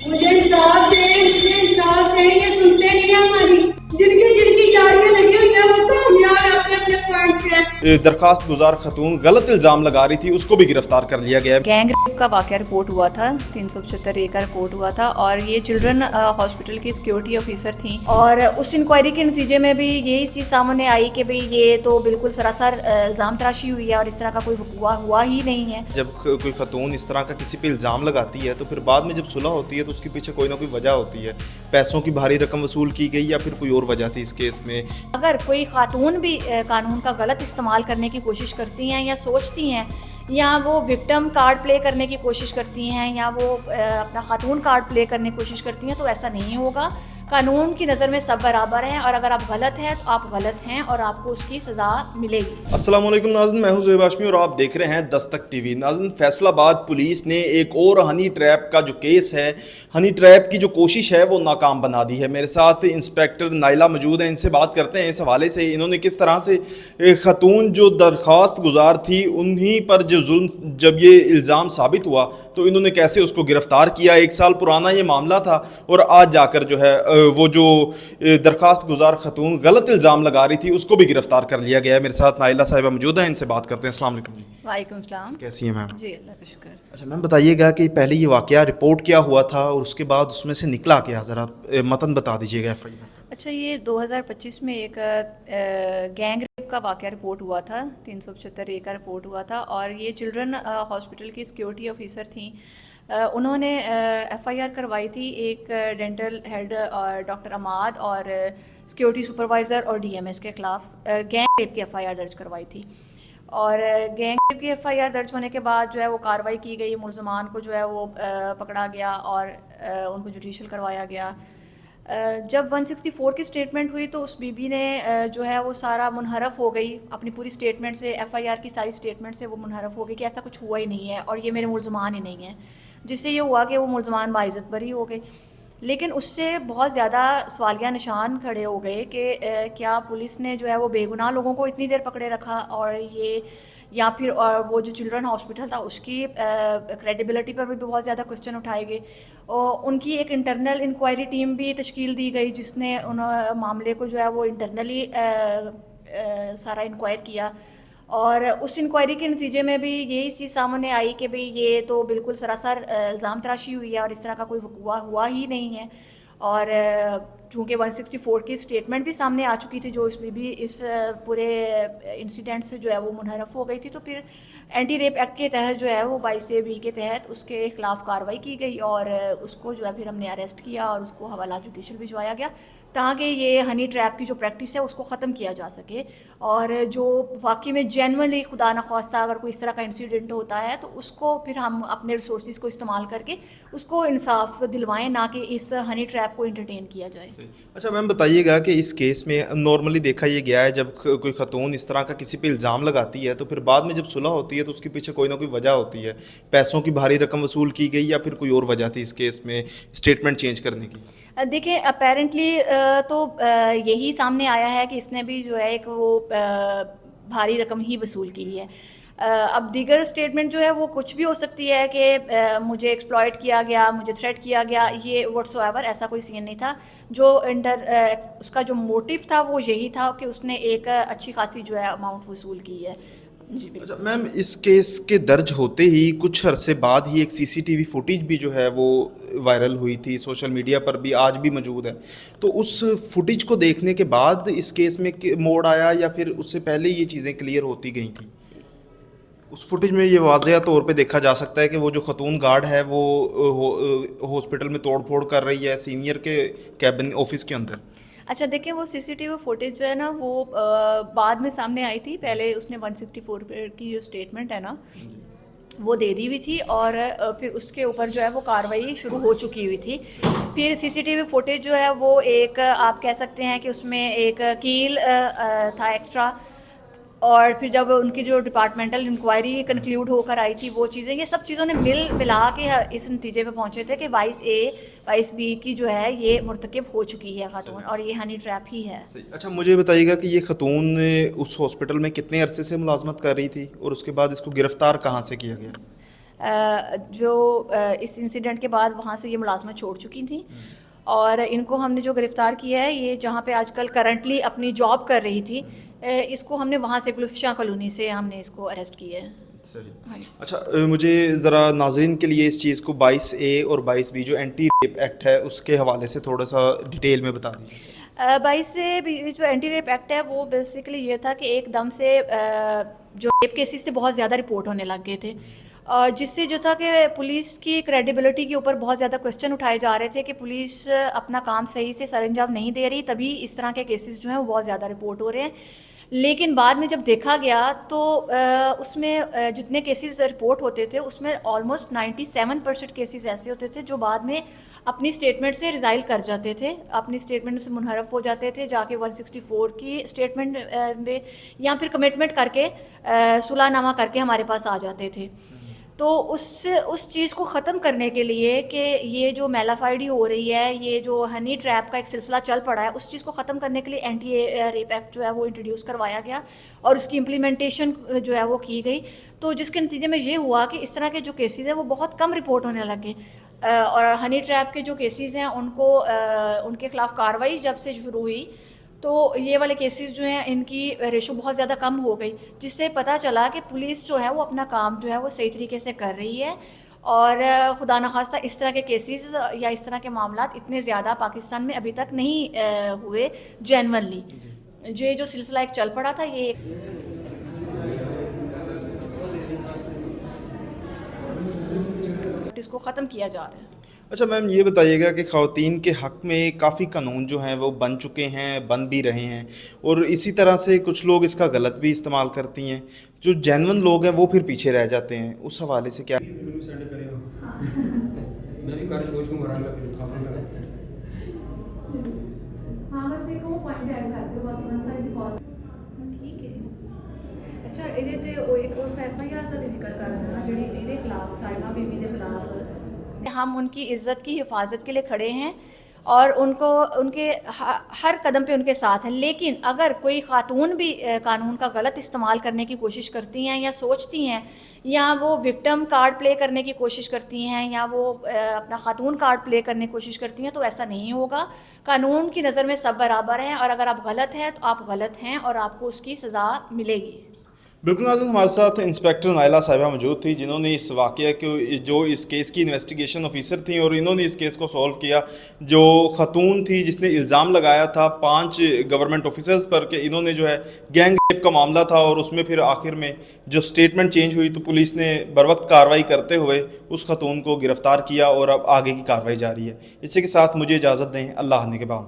मुझे इंसाफ दे, मुझे इंसाफ दे, ये सुनते नहीं है हमारी। जिनकी जिनकी यारियां लगी हुई है वो कामयाब है अपने अपने पॉइंट पे है। दरखास्त गुजार खतून गलत इल्ज़ाम लगा रही थी, उसको भी गिरफ्तार कर लिया गया है। गैंग रेप का वाक़या रिपोर्ट हुआ था, 375A का रिपोर्ट हुआ था और ये चिल्ड्रन हॉस्पिटल की सिक्योरिटी ऑफिसर थी और उस इंक्वायरी के नतीजे में भी यही चीज़ सामने आई कि भाई ये तो बिल्कुल सरासर इल्ज़ाम तराशी हुई है और इस तरह का कोई हुआ ही नहीं है। जब कोई खतून इस तरह का किसी पे इल्ज़ाम लगाती है तो फिर बाद में जब सुलह होती है तो उसके पीछे कोई ना कोई वजह होती है, पैसों की भारी रकम वसूल की गई या फिर कोई और वजह थी इस केस में। अगर कोई खातून भी कानून का गलत इस्तेमाल करने की कोशिश करती हैं या सोचती हैं या वो विक्टिम कार्ड प्ले करने की कोशिश करती हैं या वो अपना खातून कार्ड प्ले करने की कोशिश करती हैं तो ऐसा नहीं होगा। कानून की नज़र में सब बराबर हैं और अगर आप गलत हैं तो आप गलत हैं और आपको उसकी सज़ा मिलेगी। अस्सलाम वालेकुम नाज़रीन, मैं हूं ज़ोहेब हाशमी और आप देख रहे हैं दस्तक टीवी। नाज़रीन, फैसलाबाद पुलिस ने एक और हनी ट्रैप का जो केस है, हनी ट्रैप की जो कोशिश है वो नाकाम बना दी है। मेरे साथ इंस्पेक्टर नाइला मौजूद हैं, इनसे बात करते हैं इस हवाले से इन्होंने किस तरह से खतून जो दरख्वास्त गुजार थी उन्हीं पर जो जुल्म जब ये इल्ज़ाम साबित हुआ तो इन्होंने कैसे उसको गिरफ़्तार किया। 1 साल पुराना ये मामला था और आज जाकर जो है वो जो दरखास्त गुजार खतून गलत इल्ज़ाम लगा रही थी उसको भी गिरफ्तार कर लिया गया है। मेरे साथ नाइला साहिबा मौजूद हैं, इनसे बात करते हैं। अस्सलाम वालेकुम जी। वालेकुम सलाम। कैसी हैं मैम? जी अल्लाह का शुक्र। अच्छा मैम, बताइएगा कि पहले ये वाक़या रिपोर्ट क्या हुआ था और उसके बाद उसमें से निकला क्या, ज़रा मतन बता दीजिएगा FIR। अच्छा, ये 2025 में एक गैंग रेप का वाक़या रिपोर्ट हुआ था, 375A का रिपोर्ट हुआ था और ये चिल्ड्रन हॉस्पिटल की सिक्योरिटी ऑफिसर थी। उन्होंने FIR करवाई थी एक डेंटल हेड और डॉक्टर अमाद और सिक्योरिटी सुपरवाइज़र और DMS के ख़िलाफ़ गैंग रेप की FIR दर्ज करवाई थी और गैंग रेप की FIR दर्ज होने के बाद जो है वो कार्रवाई की गई, मुल्ज़मान को जो है वो पकड़ा गया और उनको जुडिशल करवाया गया। जब 164 की स्टेटमेंट हुई तो उस बीबी ने जो है वो सारा मुनहरफ हो गई अपनी पूरी स्टेटमेंट से, FIR की सारी स्टेटमेंट से वो मुनहरफ हो गई कि ऐसा कुछ हुआ ही नहीं है और ये मेरे मुल्ज़मान ही नहीं हैं, जिससे ये हुआ कि वो मुल्ज़मान बाइज़्ज़त बरी हो गए। लेकिन उससे बहुत ज़्यादा सवालिया निशान खड़े हो गए कि क्या पुलिस ने जो है वो बेगुनाह लोगों को इतनी देर पकड़े रखा और ये या फिर और वो जो चिल्ड्रन हॉस्पिटल था उसकी क्रेडिबिलिटी पर भी बहुत ज़्यादा क्वेश्चन उठाए गए और उनकी एक इंटरनल इंक्वायरी टीम भी तश्कील दी गई जिसने उन मामले को जो है वो इंटरनली सारा इंक्वायर किया और उस इंक्वायरी के नतीजे में भी यही चीज़ सामने आई कि भाई ये तो बिल्कुल सरासर इल्ज़ाम तराशी हुई है और इस तरह का कोई हुआ ही नहीं है और चूँकि 164 की स्टेटमेंट भी सामने आ चुकी थी जो इसमें भी इस पूरे इंसिडेंट से जो है वो मुनहरफ हो गई थी, तो फिर एंटी रेप एक्ट के तहत जो है वो 22A के तहत उसके ख़िलाफ़ कार्रवाई की गई और उसको जो है फिर हमने अरेस्ट किया और उसको हवाला जुडिशल भिजवाया गया ताकि ये हनी ट्रैप की जो प्रैक्टिस है उसको ख़त्म किया जा सके और जो वाकई में जेन्युइनली खुदा न ख्वास्ता अगर कोई इस तरह का इंसिडेंट होता है तो उसको फिर हम अपने रिसोर्सेज को इस्तेमाल करके उसको इंसाफ दिलवाएं, ना कि इस हनी ट्रैप को इंटरटेन किया जाए। अच्छा मैम, बताइएगा कि इस केस में नॉर्मली देखा ये गया है जब कोई खतून इस तरह का किसी पे इल्ज़ाम लगाती है तो फिर बाद में जब सुलह होती है तो उसके पीछे कोई ना कोई वजह होती है, पैसों की भारी रकम वसूल की गई या फिर कोई और वजह थी इस केस में स्टेटमेंट चेंज करने की। देखिए, अपेरेंटली तो यही सामने आया है कि इसने भी जो है एक वो भारी रकम ही वसूल की है। अब दीगर स्टेटमेंट जो है वो कुछ भी हो सकती है कि मुझे एक्सप्लॉइट किया गया, मुझे थ्रेट किया गया, ये व्हाट्सोएवर ऐसा कोई सीन नहीं था। जो उसका जो मोटिव था वो यही था कि उसने एक अच्छी खासी जो है अमाउंट वसूल की है। जी अच्छा मैम, इस केस के दर्ज होते ही कुछ अरसे बाद ही एक CCTV फुटेज भी जो है वो वायरल हुई थी, सोशल मीडिया पर भी आज भी मौजूद है। तो उस फुटेज को देखने के बाद इस केस में मोड़ आया या फिर उससे पहले ये चीज़ें क्लियर होती गई थी? उस फुटेज में ये वाज़ेह तौर पे देखा जा सकता है कि वो जो खतून गार्ड है वो हॉस्पिटल में तोड़ फोड़ कर रही है सीनियर के कैबिन ऑफिस के अंदर। अच्छा, देखिए वो CCTV फुटेज जो है ना वो बाद में सामने आई थी। पहले उसने 164 की जो स्टेटमेंट है ना वो दे दी हुई थी और फिर उसके ऊपर जो है वो कार्रवाई शुरू हो चुकी हुई थी। फिर CCTV फुटेज जो है वो एक आप कह सकते हैं कि उसमें एक कील था एक्स्ट्रा और फिर जब उनकी जो डिपार्टमेंटल इंक्वायरी कंक्लूड होकर आई थी वो चीज़ें, ये सब चीज़ों ने मिला के इस नतीजे पे पहुंचे थे कि 22A 22B की जो है ये मुर्तकिब हो चुकी है खातून और ये हनी ट्रैप ही है। अच्छा मुझे बताइएगा कि ये खतून उस हॉस्पिटल में कितने अरसे से मुलाजमत कर रही थी और उसके बाद इसको गिरफ्तार कहाँ से किया गया? جو اس انسیڈنٹ کے بعد وہاں سے یہ ملازمت چھوڑ چکی تھیں، اور ان کو ہم نے جو گرفتار کیا ہے، یہ جہاں پہ آج کل کرنٹلی اپنی جاب کر رہی تھی، اس کو ہم نے وہاں سے گلفشاں کالونی سے ہم نے اس کو اریسٹ کیا ہے. اچھا، مجھے ذرا ناظرین کے لیے اس چیز کو 22A اور 22B جو اینٹی ریپ ایکٹ ہے اس کے حوالے سے تھوڑا سا ڈیٹیل میں بتا دیجیے. 22 جو اینٹی ریپ ایکٹ ہے وہ بیسیکلی یہ تھا کہ ایک دم سے جو ریپ کیسز تھے بہت زیادہ رپورٹ ہونے لگ گئے تھے، اور جس سے جو تھا کہ پولیس کی کریڈیبلٹی کے اوپر بہت زیادہ کوسچن اٹھائے جا رہے تھے کہ پولیس اپنا کام صحیح سے سر انجام نہیں دے رہی، تبھی اس طرح کے کیسز جو ہیں وہ بہت زیادہ رپورٹ ہو رہے ہیں. لیکن بعد میں جب دیکھا گیا تو اس میں جتنے کیسز رپورٹ ہوتے تھے اس میں آلموسٹ 97% کیسز ایسے ہوتے تھے جو بعد میں اپنی اسٹیٹمنٹ سے ریزائل کر جاتے تھے، اپنی اسٹیٹمنٹ سے منحرف ہو جاتے تھے، جا کے 164 کی اسٹیٹمنٹ میں یا پھر کمٹمنٹ کر کے صلح نامہ کر کے ہمارے پاس آ جاتے تھے. تو اس چیز کو ختم کرنے کے لیے کہ یہ جو میلافائڈی ہو رہی ہے، یہ جو ہنی ٹریپ کا ایک سلسلہ چل پڑا ہے، اس چیز کو ختم کرنے کے لیے اینٹی ریپ ایکٹ جو ہے وہ انٹروڈیوس کروایا گیا اور اس کی امپلیمنٹیشن جو ہے وہ کی گئی. تو جس کے نتیجے میں یہ ہوا کہ اس طرح کے جو کیسز ہیں وہ بہت کم رپورٹ ہونے لگے، اور ہنی ٹریپ کے جو کیسز ہیں ان کے خلاف کارروائی جب سے شروع ہوئی تو یہ والے کیسز جو ہیں ان کی ریشو بہت زیادہ کم ہو گئی، جس سے پتہ چلا کہ پولیس جو ہے وہ اپنا کام جو ہے وہ صحیح طریقے سے کر رہی ہے. اور خدا نخواستہ اس طرح کے کیسز یا اس طرح کے معاملات اتنے زیادہ پاکستان میں ابھی تک نہیں ہوئے جینونلی. یہ جو سلسلہ ایک چل پڑا تھا، یہ اس کو ختم کیا جا رہا ہے. اچھا میم، یہ بتائیے گا کہ خواتین کے حق میں کافی قانون جو ہیں وہ بن چکے ہیں، بن بھی رہے ہیں، اور اسی طرح سے کچھ لوگ اس کا غلط بھی استعمال کرتی ہیں، جو جینون لوگ ہیں وہ پھر پیچھے رہ جاتے ہیں. اس حوالے سے کیا اچھا ایک اور FIR کا بھی ذکر کر دینا جڑی میرے خلاف سائمہ بی بی کے خلاف، ہم ان کی عزت کی حفاظت کے لیے کھڑے ہیں اور ان کے ہر قدم پہ ان کے ساتھ ہیں. لیکن اگر کوئی خاتون بھی قانون کا غلط استعمال کرنے کی کوشش کرتی ہیں یا سوچتی ہیں، یا وہ وکٹم کارڈ پلے کرنے کی کوشش کرتی ہیں، یا وہ اپنا خاتون کارڈ پلے کرنے کی کوشش کرتی ہیں، تو ایسا نہیں ہوگا. قانون کی نظر میں سب برابر ہیں، اور اگر آپ غلط ہیں تو آپ غلط ہیں اور آپ کو اس کی سزا ملے گی. بالکل ناظرین، ہمارے ساتھ انسپیکٹر نائلہ صاحبہ موجود تھی جنہوں نے اس واقعہ کے جو اس کیس کی انویسٹیگیشن آفیسر تھیں، اور انہوں نے اس کیس کو سولو کیا. جو خاتون تھی جس نے الزام لگایا تھا 5 گورنمنٹ آفیسرز پر کہ انہوں نے جو ہے گینگ ریپ کا معاملہ تھا، اور اس میں پھر آخر میں جو سٹیٹمنٹ چینج ہوئی تو پولیس نے بروقت کارروائی کرتے ہوئے اس خاتون کو گرفتار کیا، اور اب آگے کی کارروائی جاری ہے. اسی کے ساتھ مجھے اجازت دیں. اللہ نگہبان.